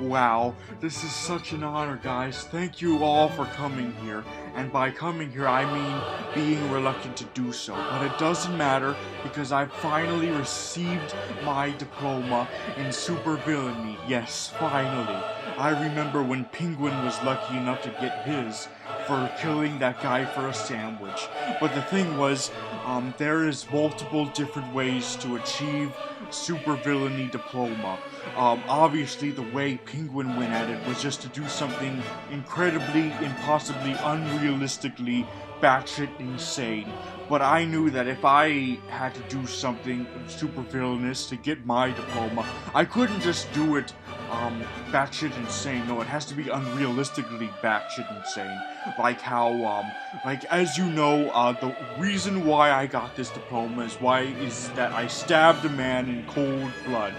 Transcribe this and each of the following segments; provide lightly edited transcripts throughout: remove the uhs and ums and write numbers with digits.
Wow, this is such an honor, guys. Thank you all for coming here. And by coming here, I mean being reluctant to do so. But it doesn't matter because I finally received my diploma in super villainy. Yes, finally. I remember when Penguin was lucky enough to get his for killing that guy for a sandwich. But the thing was, there is multiple different ways to achieve super villainy diploma. Obviously, the way Penguin went at it was just to do something incredibly, impossibly, unrealistically batshit insane. But I knew that if I had to do something super villainous to get my diploma, I couldn't just do it batshit insane. No, it has to be unrealistically batshit insane. Like how, like as you know, the reason why I got this diploma is that I stabbed a man in cold blood.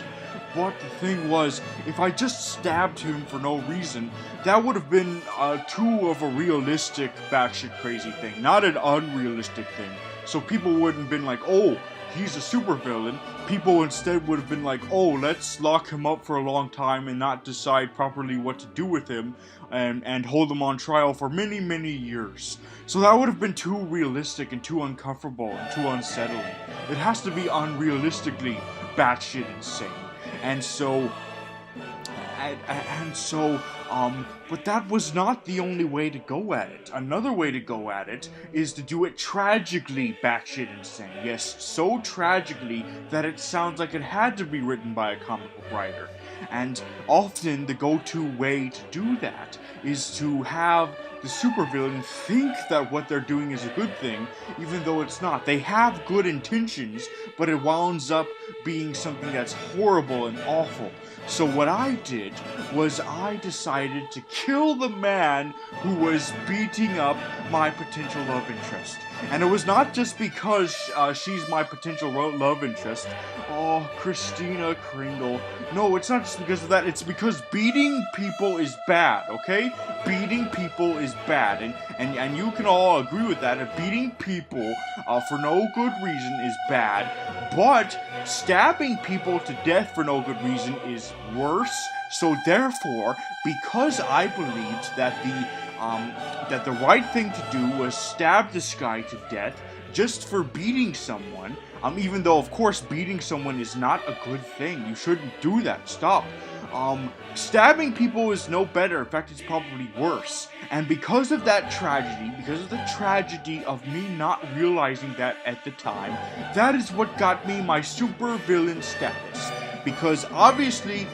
But the thing was, if I just stabbed him for no reason, that would have been too of a realistic batshit crazy thing, not an unrealistic thing. So people wouldn't have been like, oh, he's a supervillain. People instead would have been like, oh, let's lock him up for a long time and not decide properly what to do with him and hold him on trial for many, many years. So that would have been too realistic and too uncomfortable and too unsettling. It has to be unrealistically batshit insane. And so, but that was not the only way to go at it. Another way to go at it is to do it tragically batshit insane. Yes, so tragically that it sounds like it had to be written by a comic book writer. And often the go-to way to do that is to have the supervillain think that what they're doing is a good thing, even though it's not. They have good intentions, but it winds up being something that's horrible and awful. So what I did was I decided to kill the man who was beating up my potential love interest. And it was not just because she's my potential love interest. Oh, Christina Kringle. No, it's not just because of that. It's because beating people is bad, okay? Beating people is bad. And you can all agree with that. Beating people for no good reason is bad. But stabbing people to death for no good reason is worse. So therefore, because I believed that the right thing to do was stab this guy to death just for beating someone, even though of course beating someone is not a good thing. You shouldn't do that. Stop. Stabbing people is no better. In fact, it's probably worse. And because of that tragedy, because of the tragedy of me not realizing that at the time, that is what got me my super villain status. Because obviously,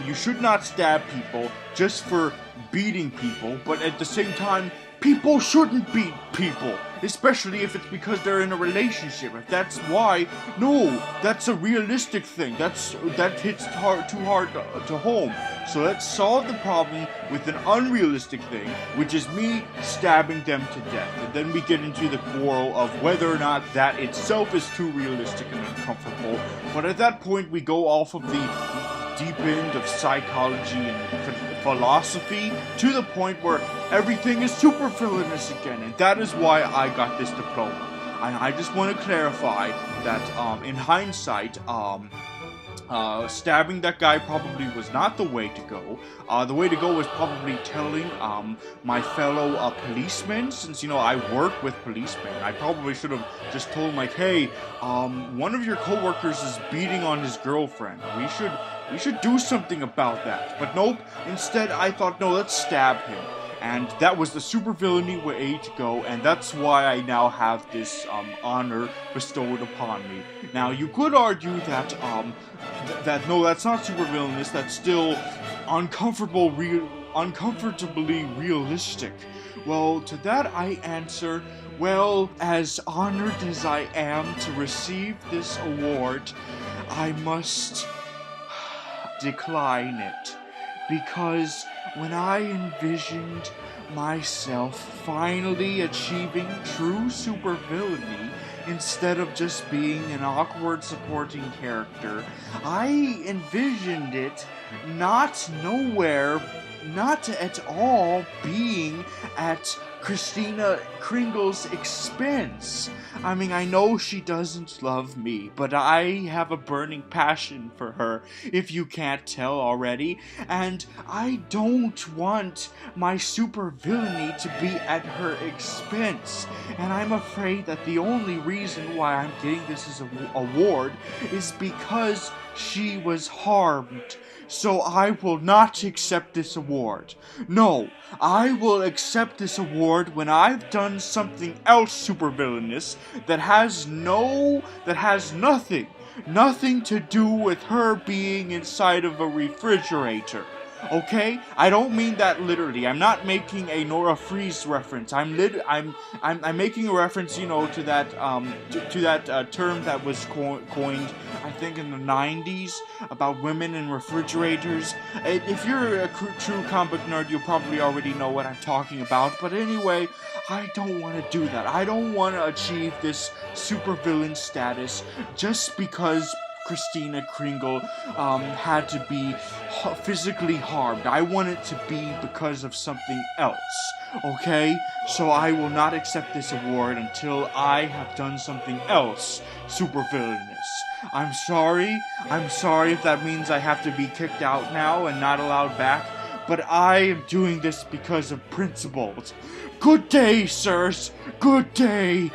you should not stab people just for beating people, but at the same time, people shouldn't beat people, especially if it's because they're in a relationship. If that's why, no, that's a realistic thing. That hits too hard to home. So let's solve the problem with an unrealistic thing, which is me stabbing them to death. And then we get into the quarrel of whether or not that itself is too realistic and uncomfortable. But at that point, we go off of the deep end of psychology and philosophy to the point where everything is super villainous again, and that is why I got this diploma. And I just want to clarify that in hindsight, stabbing that guy probably was not the way to go. The way to go was probably telling my fellow policemen, since, you know, I work with policemen. I probably should have just told him, like, hey, one of your coworkers is beating on his girlfriend. We should do something about that. But nope, instead I thought, no, let's stab him. And that was the super villainy way to go, and that's why I now have this honor bestowed upon me. Now, you could argue that no, that's not super villainous. That's still uncomfortably realistic. Well, to that I answer, well, as honored as I am to receive this award, I must decline it. Because when I envisioned myself finally achieving true supervillainy instead of just being an awkward supporting character, I envisioned it not nowhere, not at all being at Christina Kringle's expense. I mean, I know she doesn't love me, but I have a burning passion for her, if you can't tell already, and I don't want my super villainy to be at her expense. And I'm afraid that the only reason why I'm getting this as an award is because she was harmed. So I will not accept this award. No, I will accept this award when I've done something else supervillainous that has nothing to do with her being inside of a refrigerator. Okay? I don't mean that literally. I'm not making a Nora Freeze reference. I'm making a reference, to that to that term that was coined, I think, in the 90s about women in refrigerators. If you're a true comic nerd, you probably already know what I'm talking about. But anyway, I don't want to do that. I don't want to achieve this supervillain status just because Christina Kringle had to be physically harmed. I want it to be because of something else, okay? So I will not accept this award until I have done something else supervillainous. I'm sorry if that means I have to be kicked out now and not allowed back, but I am doing this because of principles. Good day, sirs. Good day.